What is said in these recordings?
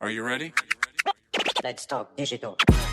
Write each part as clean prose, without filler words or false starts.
Are you ready? Let's talk digital.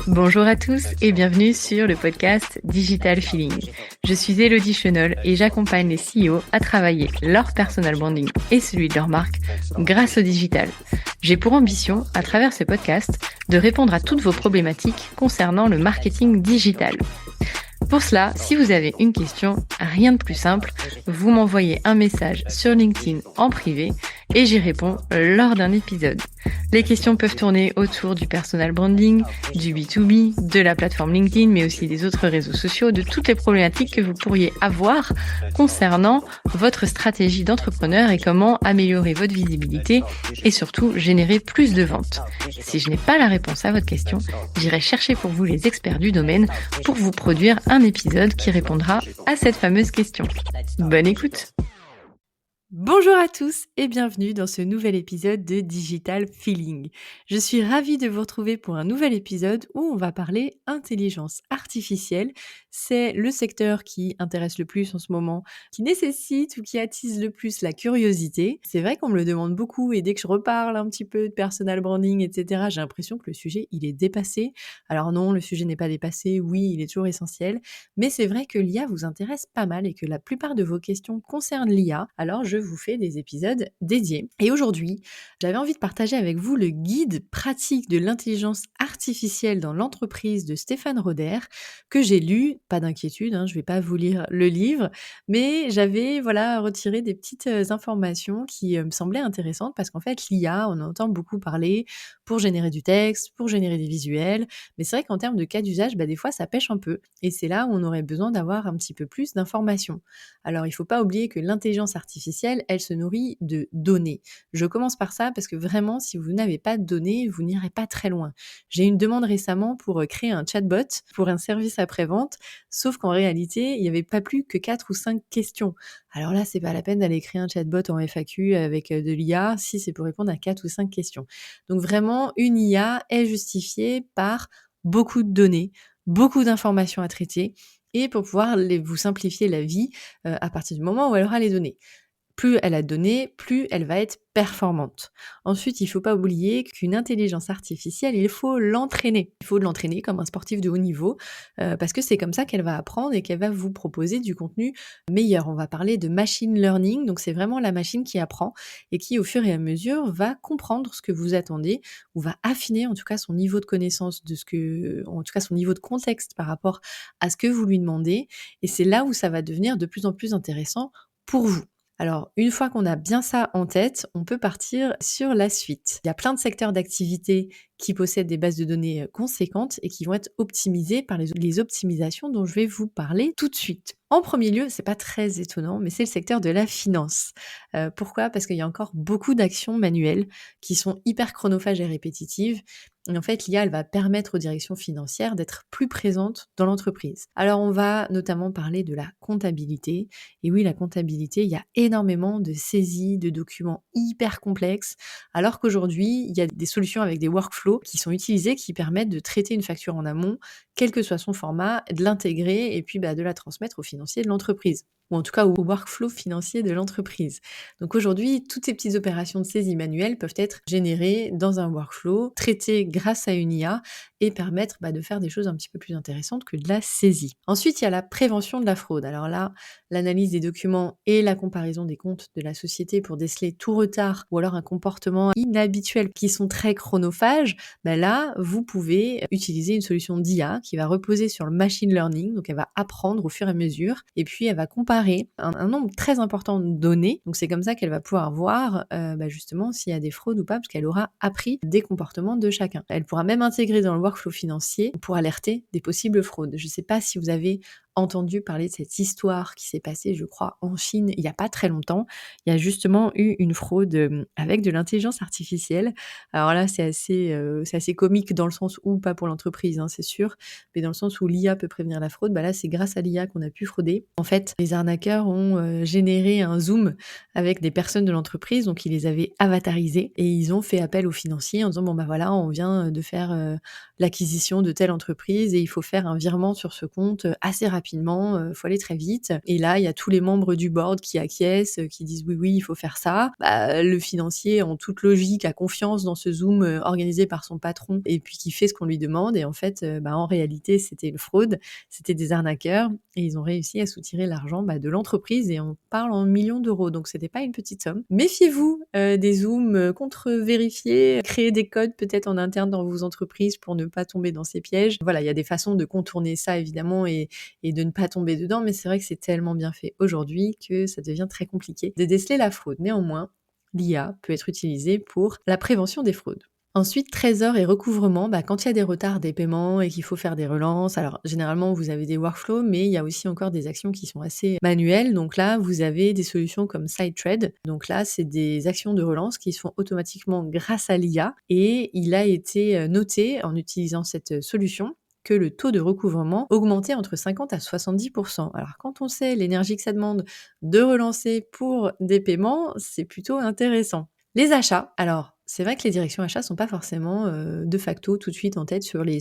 Bonjour à tous et bienvenue sur le podcast Digital Feeling. Je suis Elodie Chenol et j'accompagne les CEO à travailler leur personal branding et celui de leur marque grâce au digital. J'ai pour ambition, à travers ce podcast, de répondre à toutes vos problématiques concernant le marketing digital. Pour cela, si vous avez une question, rien de plus simple, vous m'envoyez un message sur LinkedIn en privé et j'y réponds lors d'un épisode. Les questions peuvent tourner autour du personal branding, du B2B, de la plateforme LinkedIn, mais aussi des autres réseaux sociaux, de toutes les problématiques que vous pourriez avoir concernant votre stratégie d'entrepreneur et comment améliorer votre visibilité et surtout générer plus de ventes. Si je n'ai pas la réponse à votre question, j'irai chercher pour vous les experts du domaine pour vous produire un épisode qui répondra à cette fameuse question. Bonne écoute! Bonjour à tous et bienvenue dans ce nouvel épisode de Digital Feeling. Je suis ravie de vous retrouver pour un nouvel épisode où on va parler intelligence artificielle. C'est le secteur qui intéresse le plus en ce moment, qui nécessite ou qui attise le plus la curiosité. C'est vrai qu'on me le demande beaucoup et dès que je reparle un petit peu de personal branding, etc., j'ai l'impression que le sujet, il est dépassé. Alors non, le sujet n'est pas dépassé, oui, il est toujours essentiel, mais c'est vrai que l'IA vous intéresse pas mal et que la plupart de vos questions concernent l'IA. Alors je vous fais des épisodes dédiés. Et aujourd'hui, j'avais envie de partager avec vous le guide pratique de l'intelligence artificielle dans l'entreprise de Stéphane Roder que j'ai lu. Pas d'inquiétude, je vais pas vous lire le livre, mais j'avais retiré des petites informations qui me semblaient intéressantes parce qu'en fait l'IA, on entend beaucoup parler pour générer du texte, pour générer des visuels, mais c'est vrai qu'en termes de cas d'usage, des fois ça pêche un peu. Et c'est là où on aurait besoin d'avoir un petit peu plus d'informations. Alors il ne faut pas oublier que l'intelligence artificielle, elle se nourrit de données. Je commence par ça parce que vraiment, si vous n'avez pas de données, vous n'irez pas très loin. J'ai eu une demande récemment pour créer un chatbot pour un service après-vente, sauf qu'en réalité, il n'y avait pas plus que 4 ou 5 questions. Alors là, c'est pas la peine d'aller créer un chatbot en FAQ avec de l'IA si c'est pour répondre à 4 ou 5 questions. Donc vraiment, une IA est justifiée par beaucoup de données, beaucoup d'informations à traiter et pour pouvoir vous simplifier la vie à partir du moment où elle aura les données. Plus elle a de données, plus elle va être performante. Ensuite, il ne faut pas oublier qu'une intelligence artificielle, il faut l'entraîner. Il faut l'entraîner comme un sportif de haut niveau parce que c'est comme ça qu'elle va apprendre et qu'elle va vous proposer du contenu meilleur. On va parler de machine learning, donc c'est vraiment la machine qui apprend et qui, au fur et à mesure, va comprendre ce que vous attendez ou va affiner en tout cas son niveau de connaissance en tout cas son niveau de contexte par rapport à ce que vous lui demandez. Et c'est là où ça va devenir de plus en plus intéressant pour vous. Alors, une fois qu'on a bien ça en tête, on peut partir sur la suite. Il y a plein de secteurs d'activité qui possèdent des bases de données conséquentes et qui vont être optimisées par les optimisations dont je vais vous parler tout de suite. En premier lieu, c'est pas très étonnant, mais c'est le secteur de la finance. Pourquoi ? Parce qu'il y a encore beaucoup d'actions manuelles qui sont hyper chronophages et répétitives. Et en fait, l'IA, elle va permettre aux directions financières d'être plus présentes dans l'entreprise. Alors, on va notamment parler de la comptabilité. Et oui, la comptabilité, il y a énormément de saisies, de documents hyper complexes, alors qu'aujourd'hui, il y a des solutions avec des workflows qui sont utilisés qui permettent de traiter une facture en amont, quel que soit son format, de l'intégrer et puis de la transmettre aux financiers de l'entreprise, ou en tout cas au workflow financier de l'entreprise. Donc aujourd'hui, toutes ces petites opérations de saisie manuelle peuvent être générées dans un workflow, traitées grâce à une IA et permettre de faire des choses un petit peu plus intéressantes que de la saisie. Ensuite, il y a la prévention de la fraude. Alors là, l'analyse des documents et la comparaison des comptes de la société pour déceler tout retard ou alors un comportement inhabituel qui sont très chronophages, là, vous pouvez utiliser une solution d'IA qui va reposer sur le machine learning, donc elle va apprendre au fur et à mesure, et puis elle va comparer un nombre très important de données, donc c'est comme ça qu'elle va pouvoir voir justement s'il y a des fraudes ou pas, parce qu'elle aura appris des comportements de chacun. Elle pourra même intégrer dans le workflow financier pour alerter des possibles fraudes. Je ne sais pas si vous avez entendu parler de cette histoire qui s'est passée, je crois, en Chine il n'y a pas très longtemps. Il y a justement eu une fraude avec de l'intelligence artificielle. Alors là, c'est assez comique dans le sens où, pas pour l'entreprise, c'est sûr, mais dans le sens où l'IA peut prévenir la fraude. Là, c'est grâce à l'IA qu'on a pu frauder. En fait, les arnaqueurs ont généré un Zoom avec des personnes de l'entreprise, donc ils les avaient avatarisées et ils ont fait appel aux financiers en disant on vient de faire l'acquisition de telle entreprise et il faut faire un virement sur ce compte assez rapidement rapidement, faut aller très vite. Et là, il y a tous les membres du board qui acquiescent, qui disent: «Oui, oui, il faut faire ça». Le financier, en toute logique, a confiance dans ce Zoom, organisé par son patron et puis qui fait ce qu'on lui demande et en fait, en réalité, c'était une fraude, c'était des arnaqueurs et ils ont réussi à soutirer l'argent, de l'entreprise et on parle en millions d'euros, donc c'était pas une petite somme. Méfiez-vous, des Zooms, contre-vérifiés, créez des codes peut-être en interne dans vos entreprises pour ne pas tomber dans ces pièges. Voilà, il y a des façons de contourner ça évidemment et de ne pas tomber dedans, mais c'est vrai que c'est tellement bien fait aujourd'hui que ça devient très compliqué de déceler la fraude. Néanmoins, l'IA peut être utilisée pour la prévention des fraudes. Ensuite, trésor et recouvrement, quand il y a des retards des paiements et qu'il faut faire des relances, alors généralement vous avez des workflows, mais il y a aussi encore des actions qui sont assez manuelles. Donc là, vous avez des solutions comme SideThread. Donc là, c'est des actions de relance qui se font automatiquement grâce à l'IA et il a été noté en utilisant cette solution que le taux de recouvrement augmentait entre 50 à 70%. Alors quand on sait l'énergie que ça demande de relancer pour des paiements, c'est plutôt intéressant. Les achats, alors c'est vrai que les directions achats sont pas forcément de facto tout de suite en tête sur les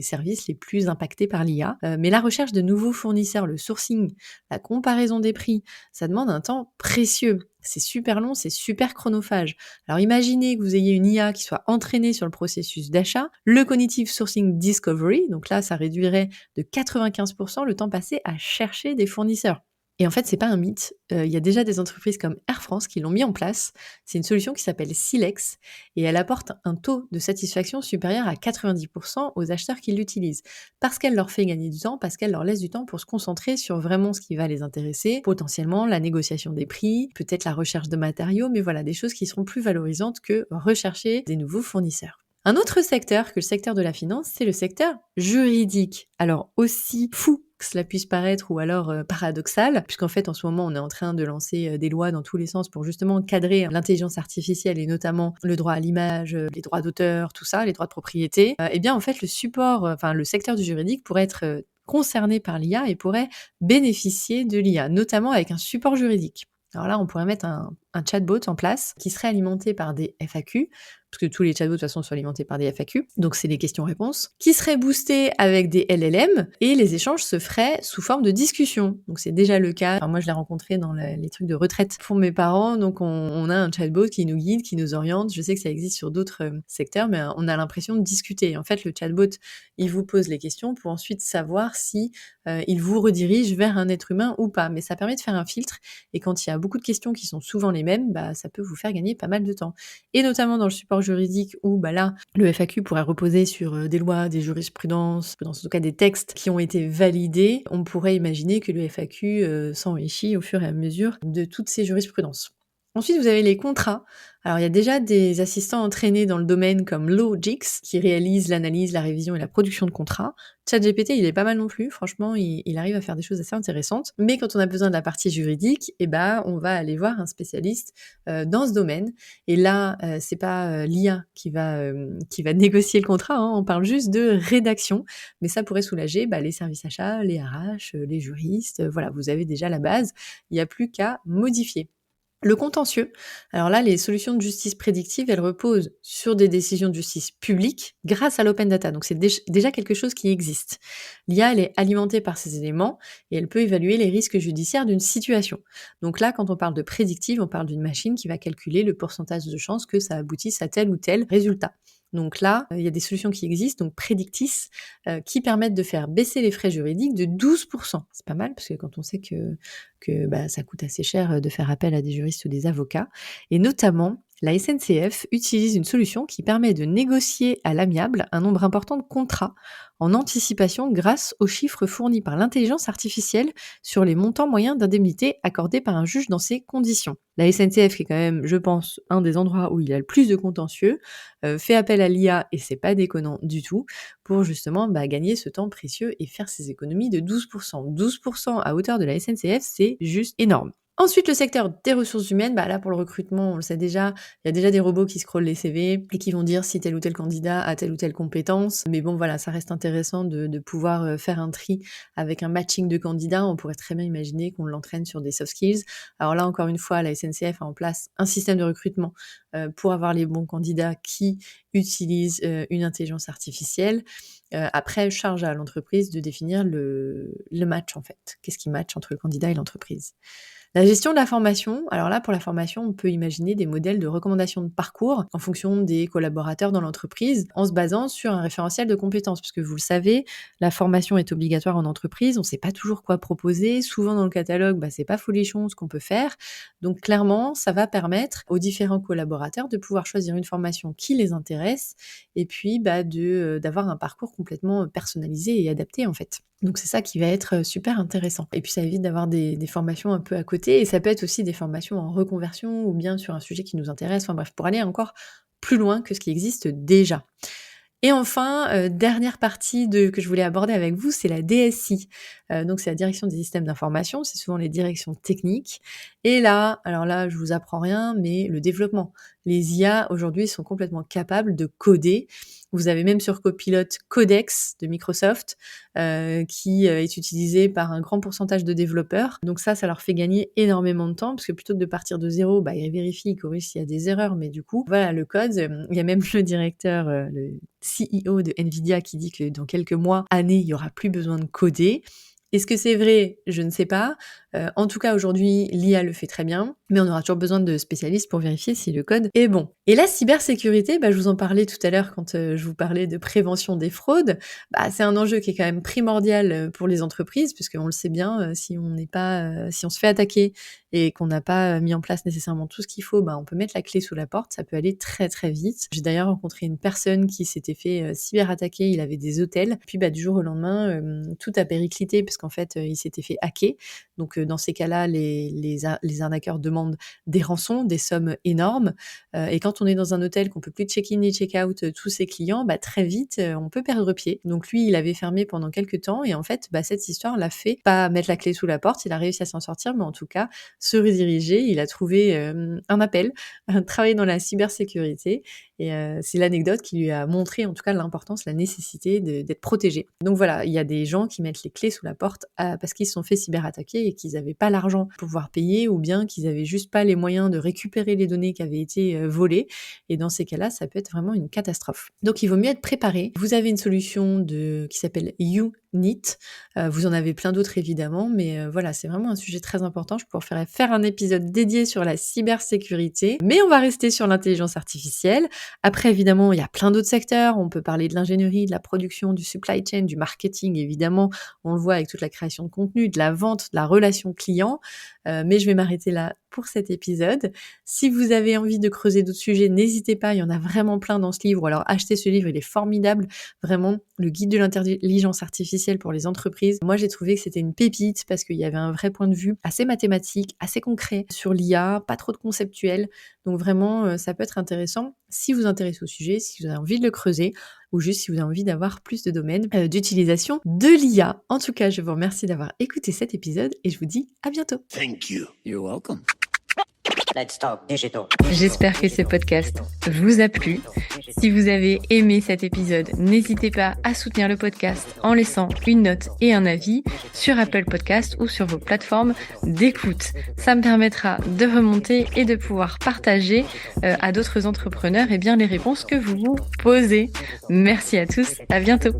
services les plus impactés par l'IA, mais la recherche de nouveaux fournisseurs, le sourcing, la comparaison des prix, ça demande un temps précieux. C'est super long, c'est super chronophage. Alors imaginez que vous ayez une IA qui soit entraînée sur le processus d'achat, le Cognitive Sourcing Discovery, donc là ça réduirait de 95% le temps passé à chercher des fournisseurs. Et en fait, c'est pas un mythe. Il y a déjà des entreprises comme Air France qui l'ont mis en place. C'est une solution qui s'appelle Silex et elle apporte un taux de satisfaction supérieur à 90% aux acheteurs qui l'utilisent. Parce qu'elle leur fait gagner du temps, parce qu'elle leur laisse du temps pour se concentrer sur vraiment ce qui va les intéresser, potentiellement la négociation des prix, peut-être la recherche de matériaux, mais voilà, des choses qui seront plus valorisantes que rechercher des nouveaux fournisseurs. Un autre secteur que le secteur de la finance, c'est le secteur juridique. Alors aussi fou que cela puisse paraître ou alors paradoxal, puisqu'en fait en ce moment on est en train de lancer des lois dans tous les sens pour justement cadrer l'intelligence artificielle et notamment le droit à l'image, les droits d'auteur, tout ça, les droits de propriété. Eh bien en fait le support, le secteur du juridique pourrait être concerné par l'IA et pourrait bénéficier de l'IA, notamment avec un support juridique. Alors là, on pourrait mettre un chatbot en place qui serait alimenté par des FAQ, parce que tous les chatbots de toute façon sont alimentés par des FAQ, donc c'est des questions-réponses, qui seraient boostés avec des LLM, et les échanges se feraient sous forme de discussion. Donc c'est déjà le cas. Moi, je l'ai rencontré dans les trucs de retraite pour mes parents, donc on a un chatbot qui nous guide, qui nous oriente. Je sais que ça existe sur d'autres secteurs, mais on a l'impression de discuter. En fait, le chatbot, il vous pose les questions pour ensuite savoir si il vous redirige vers un être humain ou pas. Mais ça permet de faire un filtre, et quand il y a beaucoup de questions qui sont souvent les mêmes, ça peut vous faire gagner pas mal de temps. Et notamment dans le support juridique où là, le FAQ pourrait reposer sur des lois, des jurisprudences, dans ce cas des textes qui ont été validés, on pourrait imaginer que le FAQ s'enrichit au fur et à mesure de toutes ces jurisprudences. Ensuite, vous avez les contrats. Alors, il y a déjà des assistants entraînés dans le domaine comme Logix qui réalisent l'analyse, la révision et la production de contrats. ChatGPT, il est pas mal non plus. Franchement, il arrive à faire des choses assez intéressantes. Mais quand on a besoin de la partie juridique, on va aller voir un spécialiste dans ce domaine. Et là, c'est pas l'IA qui va négocier le contrat. On parle juste de rédaction. Mais ça pourrait soulager les services achats, les RH, les juristes. Voilà, vous avez déjà la base. Il n'y a plus qu'à modifier. Le contentieux, alors là, les solutions de justice prédictive, elles reposent sur des décisions de justice publiques grâce à l'open data. Donc c'est déjà quelque chose qui existe. L'IA, elle est alimentée par ces éléments et elle peut évaluer les risques judiciaires d'une situation. Donc là, quand on parle de prédictive, on parle d'une machine qui va calculer le pourcentage de chances que ça aboutisse à tel ou tel résultat. Donc là, il y a des solutions qui existent, donc Predictis, qui permettent de faire baisser les frais juridiques de 12%. C'est pas mal, parce que quand on sait que ça coûte assez cher de faire appel à des juristes ou des avocats. Et notamment, la SNCF utilise une solution qui permet de négocier à l'amiable un nombre important de contrats en anticipation grâce aux chiffres fournis par l'intelligence artificielle sur les montants moyens d'indemnité accordés par un juge dans ces conditions. La SNCF, qui est quand même, je pense, un des endroits où il y a le plus de contentieux, fait appel à l'IA, et c'est pas déconnant du tout, pour justement gagner ce temps précieux et faire ces économies de 12%. 12% à hauteur de la SNCF, c'est juste énorme. Ensuite, le secteur des ressources humaines, là pour le recrutement, on le sait déjà, il y a déjà des robots qui scrollent les CV et qui vont dire si tel ou tel candidat a telle ou telle compétence. Mais bon voilà, ça reste intéressant de pouvoir faire un tri avec un matching de candidats. On pourrait très bien imaginer qu'on l'entraîne sur des soft skills. Alors là, encore une fois, la SNCF a en place un système de recrutement pour avoir les bons candidats qui utilisent une intelligence artificielle. Après, charge à l'entreprise de définir le match en fait. Qu'est-ce qui match entre le candidat et l'entreprise? La gestion de la formation, alors là, pour la formation, on peut imaginer des modèles de recommandation de parcours en fonction des collaborateurs dans l'entreprise, en se basant sur un référentiel de compétences. Parce que vous le savez, la formation est obligatoire en entreprise, on ne sait pas toujours quoi proposer. Souvent dans le catalogue, c'est pas folichon ce qu'on peut faire. Donc clairement, ça va permettre aux différents collaborateurs de pouvoir choisir une formation qui les intéresse et puis d'avoir un parcours complètement personnalisé et adapté en fait. Donc c'est ça qui va être super intéressant. Et puis ça évite d'avoir des formations un peu à côté, et ça peut être aussi des formations en reconversion ou bien sur un sujet qui nous intéresse, enfin bref, pour aller encore plus loin que ce qui existe déjà. Et enfin, dernière partie que je voulais aborder avec vous, c'est la DSI. Donc c'est la direction des systèmes d'information, c'est souvent les directions techniques. Et là, alors là, je vous apprends rien, mais le développement. Les IA aujourd'hui sont complètement capables de coder. Vous avez même sur Copilot Codex de Microsoft qui est utilisé par un grand pourcentage de développeurs. Donc ça leur fait gagner énormément de temps parce que plutôt que de partir de zéro, ils vérifient, ils corrigent s'il y a des erreurs. Mais du coup, voilà, le code, il y a même le directeur, le CEO de Nvidia qui dit que dans quelques mois, années, il n'y aura plus besoin de coder. Est-ce que c'est vrai? Je ne sais pas. En tout cas, aujourd'hui, l'IA le fait très bien, mais on aura toujours besoin de spécialistes pour vérifier si le code est bon. Et la cybersécurité, je vous en parlais tout à l'heure quand je vous parlais de prévention des fraudes. C'est un enjeu qui est quand même primordial pour les entreprises, puisqu'on le sait bien, si on se fait attaquer et qu'on n'a pas mis en place nécessairement tout ce qu'il faut, on peut mettre la clé sous la porte, ça peut aller très très vite. J'ai d'ailleurs rencontré une personne qui s'était fait cyberattaquer, il avait des hôtels, puis du jour au lendemain, tout a périclité, parce qu'en fait, il s'était fait hacker. Donc dans ces cas-là, les arnaqueurs demandent des rançons, des sommes énormes. Et quand on est dans un hôtel qu'on peut plus check-in ni check-out tous ses clients, très vite, on peut perdre pied. Donc lui, il avait fermé pendant quelques temps, et en fait, cette histoire l'a fait pas mettre la clé sous la porte, il a réussi à s'en sortir, mais en tout cas, se rediriger. Il a trouvé un appel, travailler dans la cybersécurité, et c'est l'anecdote qui lui a montré en tout cas l'importance, la nécessité d'être protégé. Donc voilà, il y a des gens qui mettent les clés sous la porte parce qu'ils se sont fait cyberattaquer et qu'ils n'avaient pas l'argent pour pouvoir payer, ou bien qu'ils n'avaient juste pas les moyens de récupérer les données qui avaient été volées. Et dans ces cas-là, ça peut être vraiment une catastrophe. Donc il vaut mieux être préparé. Vous avez une solution qui s'appelle YouNeat. Vous en avez plein d'autres évidemment, mais voilà, c'est vraiment un sujet très important. Je pourrais faire un épisode dédié sur la cybersécurité, mais on va rester sur l'intelligence artificielle. Après, évidemment, il y a plein d'autres secteurs. On peut parler de l'ingénierie, de la production, du supply chain, du marketing, évidemment. On le voit avec toute la création de contenu, de la vente, de la relation client. Mais je vais m'arrêter là pour cet épisode. Si vous avez envie de creuser d'autres sujets, n'hésitez pas, il y en a vraiment plein dans ce livre. Alors achetez ce livre, il est formidable. Vraiment, le guide de l'intelligence artificielle pour les entreprises. Moi, j'ai trouvé que c'était une pépite parce qu'il y avait un vrai point de vue assez mathématique, assez concret sur l'IA, pas trop de conceptuel. Donc vraiment, ça peut être intéressant si vous vous intéressez au sujet, si vous avez envie de le creuser, ou juste si vous avez envie d'avoir plus de domaines d'utilisation de l'IA. En tout cas, je vous remercie d'avoir écouté cet épisode et je vous dis à bientôt. Thank you. You're welcome. Let's talk digital. J'espère que ce podcast vous a plu. Si vous avez aimé cet épisode, n'hésitez pas à soutenir le podcast en laissant une note et un avis sur Apple Podcast ou sur vos plateformes d'écoute. Ça me permettra de remonter et de pouvoir partager à d'autres entrepreneurs les réponses que vous vous posez. Merci à tous, à bientôt.